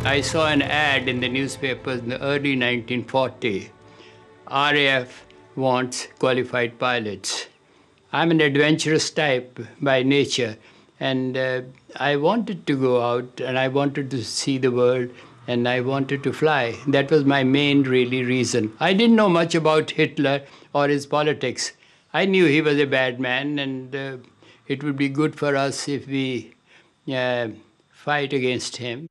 I saw an ad in the newspapers in the early 1940. RAF wants qualified pilots. I'm an adventurous type by nature, and I wanted to go out, and I wanted to see the world, and I wanted to fly. That was my main really reason. I didn't know much about Hitler or his politics. I knew he was a bad man, and it would be good for us if we fight against him.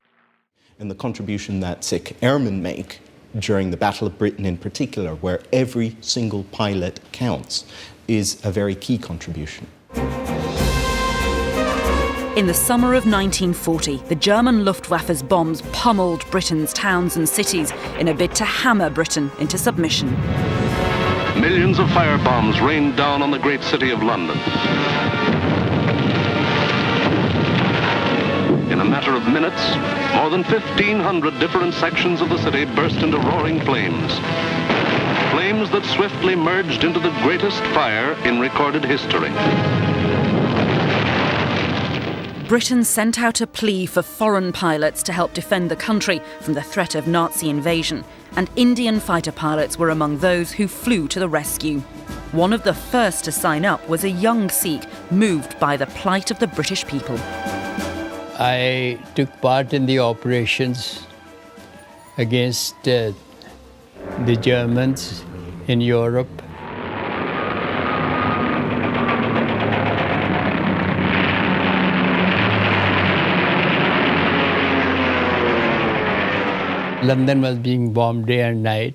And the contribution that Sikh airmen make during the Battle of Britain in particular, where every single pilot counts, is a very key contribution. In the summer of 1940, the German Luftwaffe's bombs pummeled Britain's towns and cities in a bid to hammer Britain into submission. Millions of firebombs rained down on the great city of London. In a matter of minutes, more than 1,500 different sections of the city burst into roaring flames. Flames that swiftly merged into the greatest fire in recorded history. Britain sent out a plea for foreign pilots to help defend the country from the threat of Nazi invasion, and Indian fighter pilots were among those who flew to the rescue. One of the first to sign up was a young Sikh moved by the plight of the British people. I took part in the operations against the Germans in Europe. London was being bombed day and night.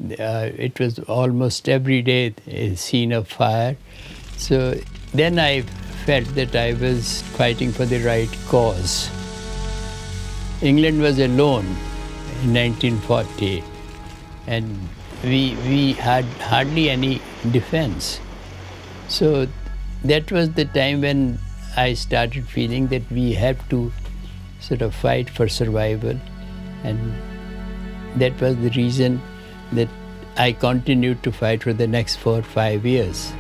It was almost every day a scene of fire. So then I felt that I was fighting for the right cause. England was alone in 1940, and we had hardly any defense. So that was the time when I started feeling that we have to sort of fight for survival, and that was the reason that I continued to fight for the next 4 or 5 years.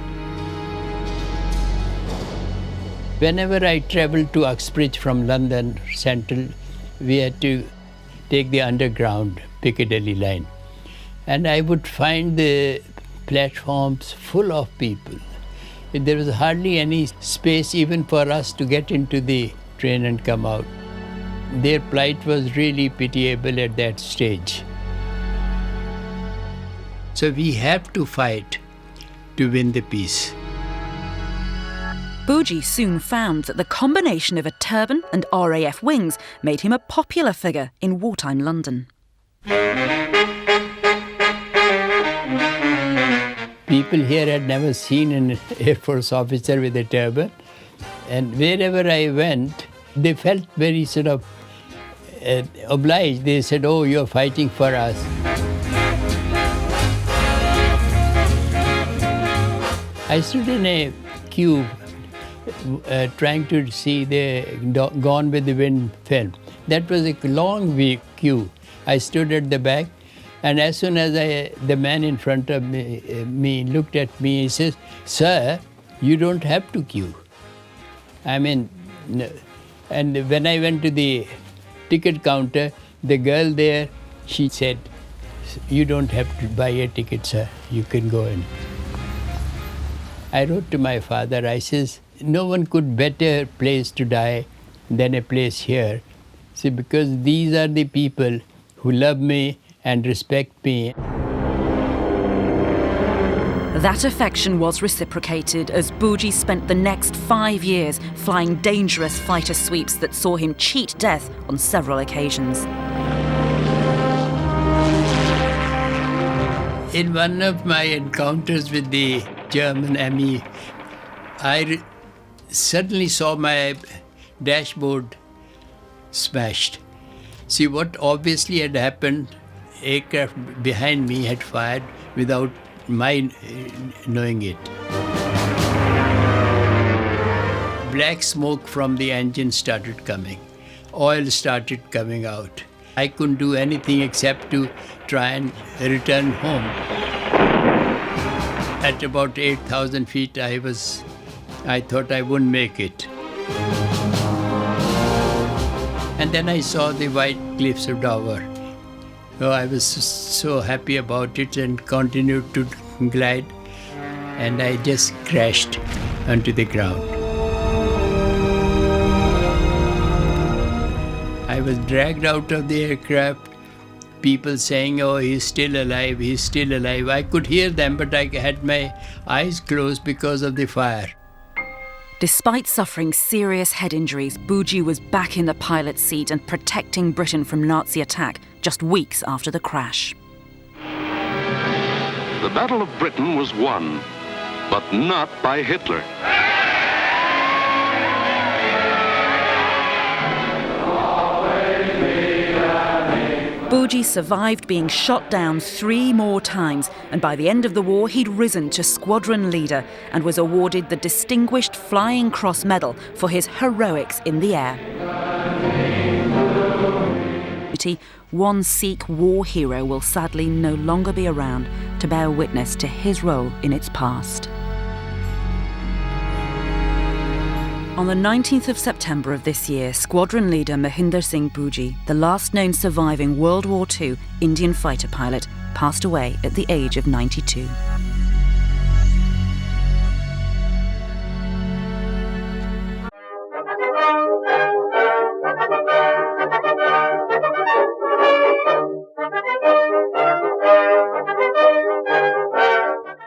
Whenever I travelled to Uxbridge from London Central, we had to take the underground Piccadilly line. And I would find the platforms full of people. There was hardly any space even for us to get into the train and come out. Their plight was really pitiable at that stage. So we have to fight to win the peace. Pujji soon found that the combination of a turban and RAF wings made him a popular figure in wartime London. People here had never seen an Air Force officer with a turban, and wherever I went, they felt very sort of obliged. They said, "Oh, you're fighting for us." I stood in a queue trying to see the Gone with the Wind film. That was a long queue. I stood at the back, and as soon as the man in front of me looked at me, he says, "Sir, you don't have to queue." I mean, no. And when I went to the ticket counter, the girl there, she said, "You don't have to buy a ticket, sir. You can go in." I wrote to my father, I says, "No one could better place to die than a place here. See, because these are the people who love me and respect me." That affection was reciprocated as Pujji spent the next 5 years flying dangerous fighter sweeps that saw him cheat death on several occasions. In one of my encounters with the German ME, I suddenly saw my dashboard smashed. See, what obviously had happened, aircraft behind me had fired without my knowing it. Black smoke from the engine started coming. Oil started coming out. I couldn't do anything except to try and return home. At about 8,000 feet, I thought I wouldn't make it. And then I saw the white cliffs of Dover. So I was so happy about it and continued to glide. And I just crashed onto the ground. I was dragged out of the aircraft, people saying, "Oh, he's still alive, he's still alive." I could hear them, but I had my eyes closed because of the fire. Despite suffering serious head injuries, Pujji was back in the pilot's seat and protecting Britain from Nazi attack just weeks after the crash. The Battle of Britain was won, but not by Hitler. Pujji survived being shot down 3 more times, and by the end of the war he'd risen to squadron leader and was awarded the Distinguished Flying Cross Medal for his heroics in the air. One Sikh war hero will sadly no longer be around to bear witness to his role in its past. On the 19th of September of this year, squadron leader Mahinder Singh Pujji, the last known surviving World War II Indian fighter pilot, passed away at the age of 92.